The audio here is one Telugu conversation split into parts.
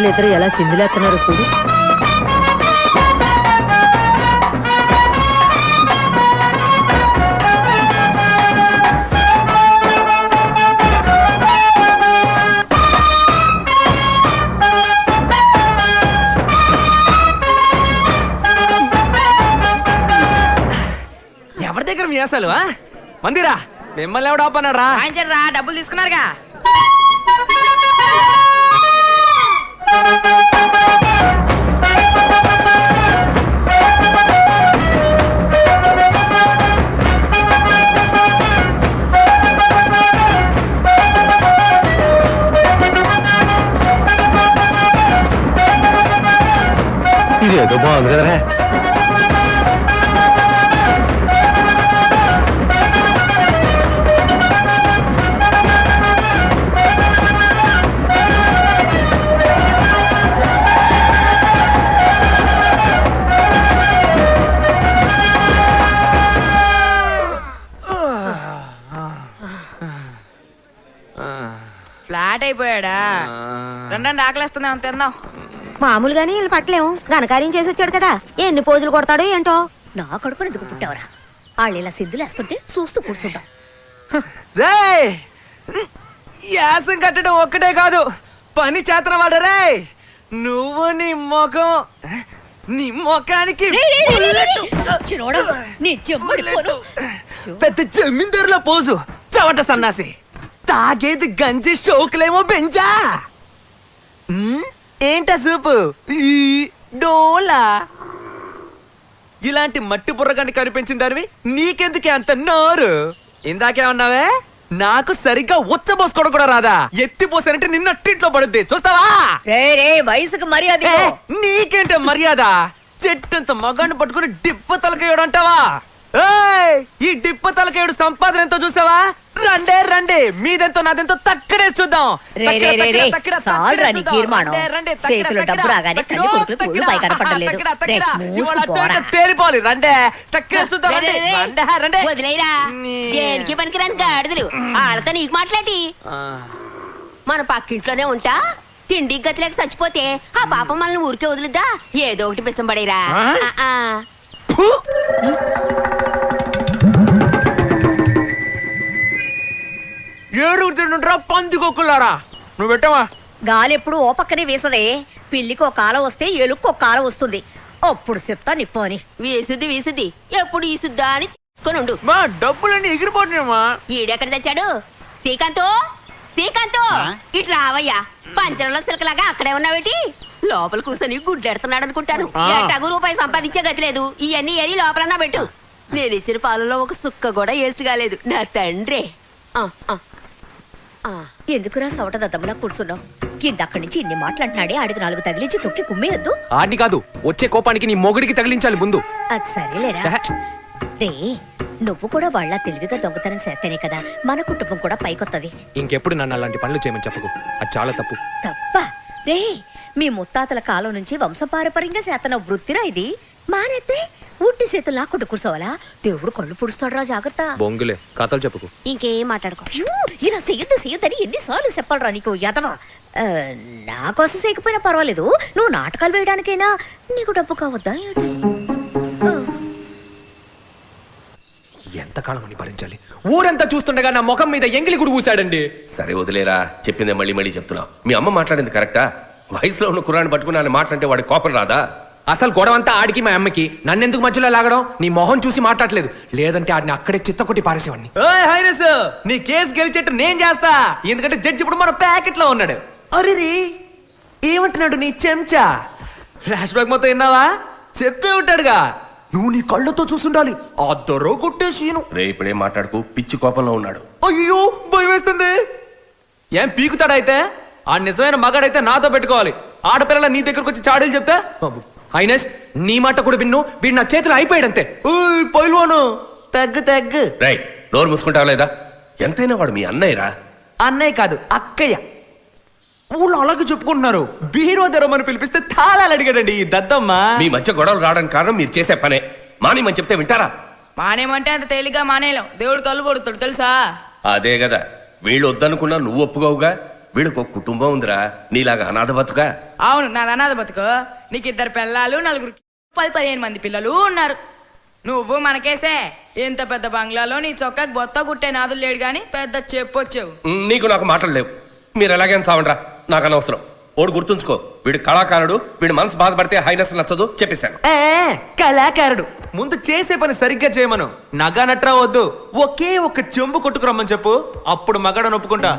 కొడుకులు ఇద్దరు ఎలా సింధులేస్తున్నారు చూడు. ఎవరి దగ్గర మీసాలు మందిరా? మిమ్మల్ని ఎవడు ఆపన్నాడు రా? రా, డబ్బులు తీసుకున్నారుగా. ఇదేదో బాగుంది కదరా. ఫ్లాట్ అయిపోయాడా? రెండండి ఆకలిస్తుందా తిందాం. మామూలుగానే వీళ్ళు పట్టలేము, ఘనకార్యం చేసి వచ్చాడు కదా, ఎన్ని పోజులు కొడతాడో ఏంటో. నా కడుపుని ఎందుకు పుట్టావరా? వాళ్ళు ఇలా సింధులేస్తుంటే చూస్తూ కూర్చుంటాం. యాసం కట్టడం ఒక్కటే కాదు, పని చేతన వాడరే. నువ్వు నీ ముఖానికి పెద్ద జమీందారుల పోజు, చవట సన్నాసి. తాగేది గంజి, షోకులేమో బెంజా. ఏంటా చూపు డోలా? ఇలాంటి మట్టి బుర్రగాన్ని కనిపించిన దానివి నీకెందుకే అంత నోరు? ఇందాకే ఉన్నావే, నాకు సరిగ్గా ఉచ్చబోసుకోవడం కూడా రాదా? ఎత్తిపోసానంటే నిన్న టిట్లో పడుద్ది, చూస్తావా? వయసుకు మర్యాద. నీకేంటే మర్యాద? చెట్టంత మగాన్ని పట్టుకుని డిప్ప తలకేయడం అంటావా? ఈ డిప్ప తలకేయుడు సంపాదన ఎంతో చూసావా? రండే రండి, మీదెంతో నాదెంతో తక్కడేసి చూద్దాం. తేలిపోవాలి. రండే తక్కడే చూద్దాం. దేనికి పనికిరాని గాడిదలు వాళ్ళతో నీకు మాట్లాడి. మన పక్కింట్లోనే ఉంటా, తిండి గతిలేక చచ్చిపోతే ఆ పాపం మనల్ని ఊరికే వదులుద్దా? ఏదో ఒకటి పిచ్చంబడేరా. ఏడుగురు తింటుంటారా పందికొక్కులారా? నువ్వు పెట్టావా? గాలి ఎప్పుడు ఓ పక్కనే వేసదే. పిల్లికి ఒక కాలం వస్తే ఎలుక్కు ఒక కాలం వస్తుంది. అప్పుడు చెప్తా నిప్పు అని. వీసుద్ది ఎప్పుడు ఈసుద్దా అని తీసుకొని ఉండు. మా డబ్బులన్నీ ఎగిరిపోతున్నామా? ఈడెక్కడ తెచ్చాడు? శ్రీకాంత్ ఇటు రావయ్యా. పంచరంలో సిలకలాగా అక్కడే ఉన్నావేటి? లోపల కూర్చొని గుడ్లెడుతున్నాడు అనుకుంటాను. ఎట్టాగు రూపాయి సంపాదించే గతి లేదు. ఇవన్నీ ఏరి లోపలన్నా పెట్టు. నేను ఇచ్చిన పాలలో ఒక సుక్క కూడా వేస్ట్ కాలేదు. నా తండ్రే. ఎందుకురా సవట దద్దమ్మలా కూర్చున్నావు? కిందక్కడి నుంచి ఇన్ని మాట్లాడినాడే, ఆడికి 4 తగిలించి తొక్కి కుమ్మేయద్దు. ఆడిని కాదు, వచ్చే కోపానికి నీ మొగుడికి తగిలించాలి ముందు. అది సరేలేరా. రే, నువ్వు కూడా వాళ్ళ తెలివిగా దొంగతనం చేస్తేనే కదా మన కుటుంబం కూడా పైకొత్తది. ఇంకెప్పుడు నన్ను అలాంటి పనులు చేయమని చెప్పకు, అది చాలా తప్పు. తప్ప రే, మీ ముత్తాతల కాలం నుంచి వంశపారపర్యంగా చేతన వృత్తిరా ఇది. మానేస్తే ఉట్టి చేతులు లాక్కుంటూ కూర్చోవాలా? దేవుడు కళ్ళు పుడుస్తాడురా, జాగ్రత్త. బొంగులే కథలు చెప్పుకు. ఇంకేం మాట్లాడుకో. ఇలా చెయ్యొద్దని ఎన్నిసార్లు చెప్పాలరా నీకు యదవా? నా కోసం చేయకపోయినా పర్వాలేదు, నువ్వు నాటకాలు వేయడానికైనా నీకు డబ్బు కావద్దా? ఎంతకాలం అని భరించాలి? ఊరంతా చూస్తుండగా నా ముఖం మీద ఎంగిలి గుడి ఊసాడండి. సరే వదిలేరా, చెప్పిందే మళ్ళీ చెప్తున్నావు. మీ అమ్మ మాట్లాడింది కరెక్టా? వయసులో ఉన్న కుర్రాన్ని పట్టుకుని ఆయన మాట్లాడితే వాడి కోపం రాదా? అసలు గొడవంతా ఆడికి మా అమ్మకి, నన్నెందుకు మధ్యలో లాగడం? నీ మొహం చూసి మాట్లాడలేదు, లేదంటే ఆడిని అక్కడే చిత్తకొట్టి పారేసేవాడిని. నీ కేసు గెలిచేట్టు నేను చేస్తా, ఎందుకంటే జడ్జి ఇప్పుడు మన ప్యాకెట్ లో ఉన్నాడు. అరే ఏమంటున్నాడు నీ చెంచా? ఫ్లాష్ బ్యాక్ మొత్తం విన్నావా? చెప్పే ఉంటాడుగా. నువ్వు నీ కళ్ళతో చూసుండాలి ఆ దొరో కొట్టేసీను. రే ఇప్పుడేం మాట్లాడుకు, పిచ్చి కోపంలో ఉన్నాడు. అయ్యో భయం వేస్తుంది. ఏం పీకుతాడైతే? ఆ నిజమైన మగాడైతే నాతో పెట్టుకోవాలి. ఆడపిల్లల నీ దగ్గరకు వచ్చి చాడీలు చెప్తే అయినస్ నీ మాట కూడా విన్ను. వీడు నా చేతులు అయిపోయాడంతే. పైల్వాను తగ్గు. రైట్, నోరు మూసుకుంటావా లేదా? ఎంతైనా వాడు మీ అన్నయ్యరా. అన్నయ్య కాదు, అక్కయ్య. ఊళ్ళో అలాగే చెప్పుకుంటున్నారు. బీరో తెరమని పిలిపిస్తే తాళాలు అడిగాడండి ఈ దద్దమ్మ. మీ మధ్య గొడవలు రావడానికి కారణం మీరు చేసే పనే. మానేమని చెప్తే వింటారా? మానేమంటే అంత తేలిగ్గా మానేలేం. దేవుడు కళ్ళు పడుతాడు తెలుసా? అదే కదా, వీళ్ళు వద్దనుకున్నా నువ్వు ఒప్పుకోవుగా. వీళ్ళకు ఒక కుటుంబం ఉందిరా, నీలాగా అనాథ బతుకా? అవును, నాది అనాథ బతుకు. నీకు 2 పిల్లలు, 4 10-15 మంది పిల్లలు ఉన్నారు. నువ్వు మనకేసే ఇంత పెద్ద బంగ్లాలో నీ చొక్కాకి బొత్త కుట్టే నాదులు లేడు గాని పెద్ద చెప్పొచ్చావు. నీకు నాకు మాటలు లేవు. మీరు ఎలాగైనా చావండ్రా, నాకు అనవసరం. ఓడు గుర్తుంచుకో, వీడు కళాకారుడు, వీడి మనసు బాధపడితే హైనస్ నచ్చదు చెప్పేశాను. కళాకారుడు ముందు చేసే పని సరిగ్గా చేయమను. నగా నట్రా వద్దు, ఒకే ఒక్క చెంబు కొట్టుకురమ్మని చెప్పు, అప్పుడు మగాడని ఒప్పుకుంటా.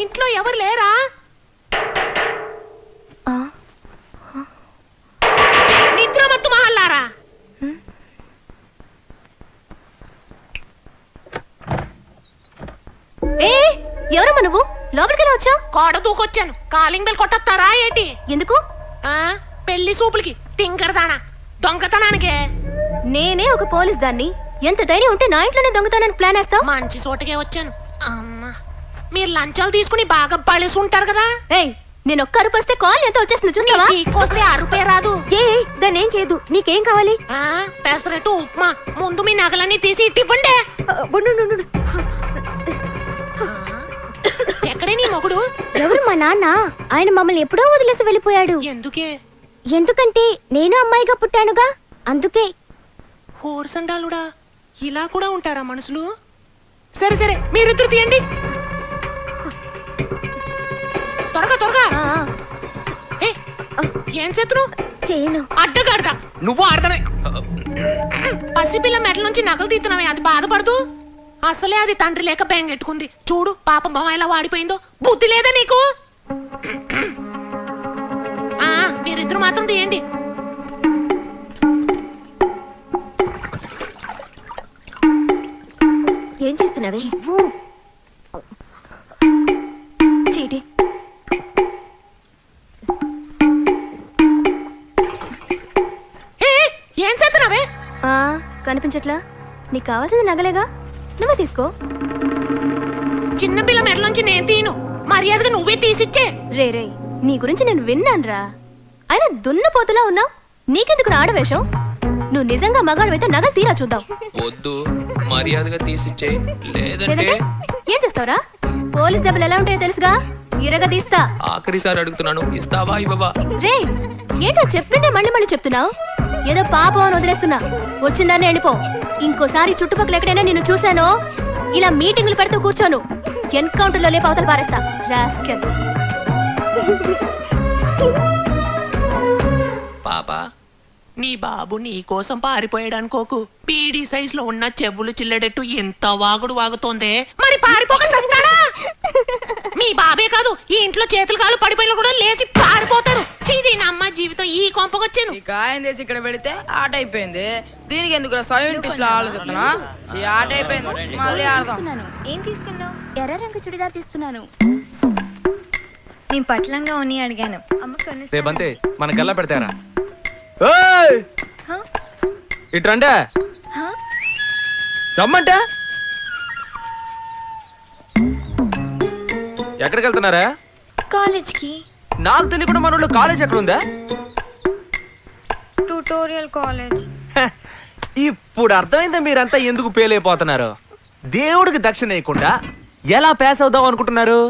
ఇంట్లో ఎవరు లేరా? నిద్రమత్తు మహల్లారా. ఎవరమ్మా నువ్వు? లోపలికి ఎలా వచ్చావు? కోడ దూకొచ్చాను. కాలింగ్ బెల్ కొట్టొస్తారా ఏంటి? ఎందుకు? పెళ్లి చూపులకి తింకరదానా దొంగతనానికే. నేనే ఒక పోలీస్ దాన్ని. ఎంత ధైర్యం ఉంటే నా ఇంట్లోనే దొంగతనానికి ప్లాన్ వేస్తావు? మంచి చోటకే వచ్చాను. అమ్మా, మీరు లంచాలు తీసుకుని బాగా పడేసి ఉంటారు కదా. ఏయ్, నేను ఒక్క అరుపు వస్తే కాల్ ఎంత వచ్చేస్తుంది చూస్తావా? వస్తే అరుపే రాదు. దాన్ని ఏం చేయదు. నీకేం కావాలి? పెసరట్టు ఉప్మా. ముందు మీ నగలన్నీ తీసి ఇవ్వండి. ఎక్కడే నీ మొగుడు? ఎవరు? మా నాన్న. ఆయన మమ్మల్ని ఎప్పుడో వదిలేసి వెళ్ళిపోయాడు. ఎందుకే? ఎందుకంటే నేను అమ్మాయిగా పుట్టానుగా, అందుకే. హోర్సండాలుడా, ఇలా కూడా ఉంటారా మనుషులు? సరే సరే, మీరిద్దరు తీయండి త్వరగా త్వరగా. ఏం చేతులు? చేయను. అడ్డగాడదా నువ్వు ఆడదనే. పసిపిల్ల మెడల నుంచి నగలు తీస్తున్నావే, అది బాధపడదు. అసలే అది తండ్రి లేక బెంగెట్టుకుంది. చూడు పాపం మొహం ఎలా వాడిపోయిందో. బుద్ధి లేదా నీకు? మీరిద్దరు మాత్రం తీయండి. ఏం చేస్తున్నావే? చీటి. ఏం చేస్తున్నావే? కనిపించట్లా? నీకు కావాల్సింది నగలేగా, నువ్వే తీసుకో. చిన్నపిల్ల మెడలోంచి నేను తీను. మర్యాదగా నువ్వే తీసిచ్చే. రే రే, నీ గురించి నేను విన్నానురా. అయినా దున్నపోతలా ఉన్నావు. నీకెందుకు ఆడవేషం? నువ్వు నిజంగా మగాడివైతే నగలు తీరా చూద్దాం. వద్దు, మర్యాదగా తీసిచ్చే. లేదంటే ఏం చేస్తావురా? పోలీస్ దెబ్బలు ఎలా ఉంటాయో తెలుసుగా, ఇరగా తీస్తా. ఆఖరిసారి అడుగుతున్నాను, ఇస్తావా ఇవ్వవా? రే, ఏంటో చెప్పిందే మళ్ళీ మళ్ళీ చెప్తున్నావు. ఏదో పాపం అని వదిలేస్తున్నా. వచ్చిందాన్ని వెళ్ళిపో. ఇంకోసారి చుట్టుపక్కల ఎక్కడైనా నిన్ను చూశానో, ఇలా మీటింగులు పెడుతూ కూర్చోను. ఎన్కౌంటర్ లో లేపు అవతల పారేస్తా. రాస్కెల్. పాపా, నీ బాబు నీ కోసం పారిపోయాడు అనుకోకు. పీడీ సైజ్ లో ఉన్న చెవులు చిల్లడెట్టు ఎంత వాగుడు వాగుతోందే. మరి పారిపోక చస్తాడా? మీ బాబే కాదు, ఈ ఇంట్లో చేతులు కాళ్ళు పడిపోయిన కూడా లేచి పారిపోతారు. చీది నమ్మ జీవితం ఈ కొంపకొచ్చాను. ఈ కాయం చేసి ఇక్కడ పెడితే ఆట అయిపోయింది. దీనికి ఎందుకు సైంటిస్ట్ లో ఆలోచిస్తున్నా? ఈ ఆట అయిపోయింది, మళ్ళీ ఆడదాం. ఏం తీసుకున్నావు? ఎర్ర రంగు చుడిదార్ తీసుకున్నాను. నేను పట్లంగా ఉన్ని అడిగాను. రేబంతే మన గల్లా పెడతారా? ఇట్రంటే రమ్మంటే ఎక్కడికి వెళ్తున్నారా? కాలేజ్కి. నాకు తెలియకుండా మన ఊళ్ళో కాలేజ్ ఎక్కడ ఉందా? Tutorial college. ఇప్పుడు అర్థమైందా మీరంతా ఎందుకు ఫెయిల్ అయిపోతున్నారు? దేవుడికి దక్షిణ వేయకుండా ఎలా పాస్ అవుదాం అనుకుంటున్నారు?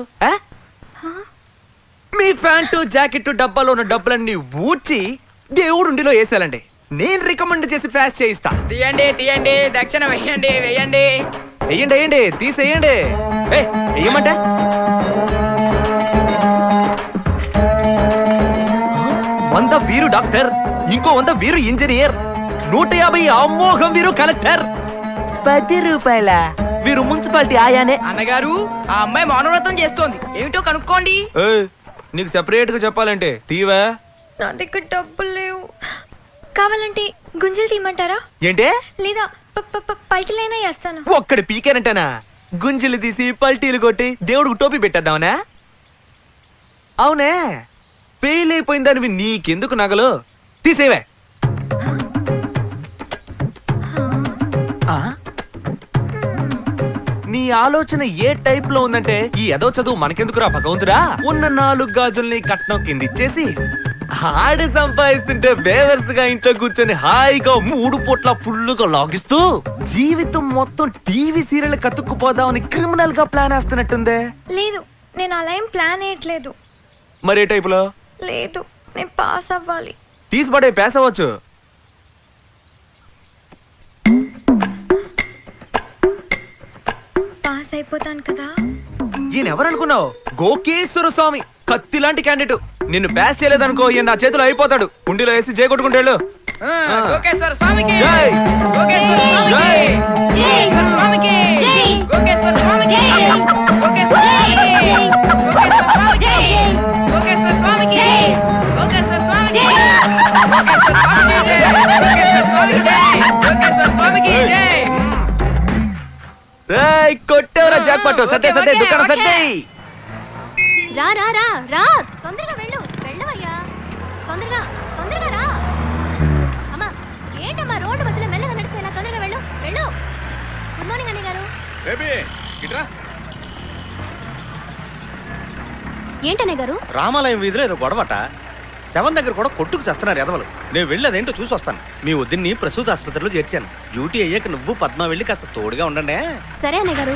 మీ ప్యాంటు జాకెట్ డబ్బాలో ఉన్న డబ్బులన్నీ ఊడ్చి దేవుడు ఉండిలో వేసేయాలండి. నేను రికమెండ్ చేసి పాస్ చేయిస్తా. తీయండి తీయండి, దక్షిణ వెయ్యండి వెయ్యండి. వెయ్యండి వెయ్యండి, తీసేయండి. వెయ్యమంటే 100 వీరు డాక్టర్, ఇంకో 100 వీరు ఇంజనీర్, 150 అమోఘం వీరు కలెక్టర్, 10 రూపాయల వీరు మున్సిపాలిటీ ఆయానే. అన్నగారు, ఆ అమ్మాయి మౌనవ్రతం చేస్తోంది, ఏమిటో కనుక్కోండి. నీకు సెపరేట్ గా చెప్పాలంటే తీవా? నా దగ్గర డబ్బులు లేవు. కావాలంటే గుంజలు తీయమంటారా? ఏంటే? లేదా పైకి లేనా వేస్తాను. ఒక్కడి పీకేనంటనా గుంజులు తీసి పల్టీలు కొట్టి దేవుడికి టోపీ పెట్టేద్దామనా? అవునే పెయిలైపోయిందానివి నీకెందుకు నగలు తీసేవే. ఆ? నీ ఆలోచన ఏ టైప్ లో ఉందంటే ఈ ఎదో చదువు మనకెందుకురా భగవంతుడా, ఉన్న 4 గాజుల్ని కట్నం కింద ఇచ్చేసి ఆడి సంపాదిస్తుంటే బేవర్స్ గా ఇంట్లో కూర్చొని హాయిగా 3 పూట్ల ఫుల్లుగా లాగిస్తూ జీవితం మొత్తం టీవీ సీరియల్ కతుక్కుపోదామని క్రిమినల్ గా ప్లాన్ వేస్తున్నట్టుందే. లేదు, నేను అలా ఏం ప్లాన్ వేయట్లేదు. మరే టైప్ లో? లేదు, నేను పాస్ అవ్వాలి. తీసిపడే పేస్ అవ్వచ్చు. పాస్ అయిపోతాను కదా. ఈయన ఎవరనుకున్నావు? గోకేశ్వర స్వామి, కత్తి లాంటి క్యాండిడేట్. నిన్ను పాస్ చేయలేదనుకో ఈయన నా చేతిలో అయిపోతాడు. కుండీలో వేసి జై కొట్టుకుంటాడు. గోకేశ్వర స్వామికి జై. గోకేశ్వర స్వామికి జై. గోకేశ్వర స్వామికి గోకేశ్వర స్వామికి గోకేశ్వర స్వామికి గోకేశ్వర స్వామికి గోకేశ్వర స్వామికి గోకేశ్వర స్వామికి జై. రేయ్ కొట్టేవరా జాక్పాట్. సత్తే సత్తే దుకాణం సత్తే. రా రా రా రా, తొందరగా వెళ్ళు. వెళ్ళవయ్యా, తొందరగా తొందరగా రా. అమ్మా ఏంటమ్మా రోడ్డు మధ్యలో మెల్లగా నడిస్తే ఇలా? తొందరగా వెళ్ళు వెళ్ళు. గుడ్ మార్నింగ్ అన్నయ్య గారు. ఏంటన్నయ్య గారు? రామాలయం వీధిలో ఏదో గొడవట. శవం దగ్గర కూడా కొట్టుకు చేస్తున్నారు ఎదవలు. నేను వెళ్ళి అదేంటో చూసి వస్తాను. మీ వద్దని ప్రసూతి ఆసుపత్రిలో చేర్చాను. డ్యూటీ అయ్యాక నువ్వు పద్మ వెళ్ళి కాస్త తోడుగా ఉండండి. సరే అన్నయ్య గారు.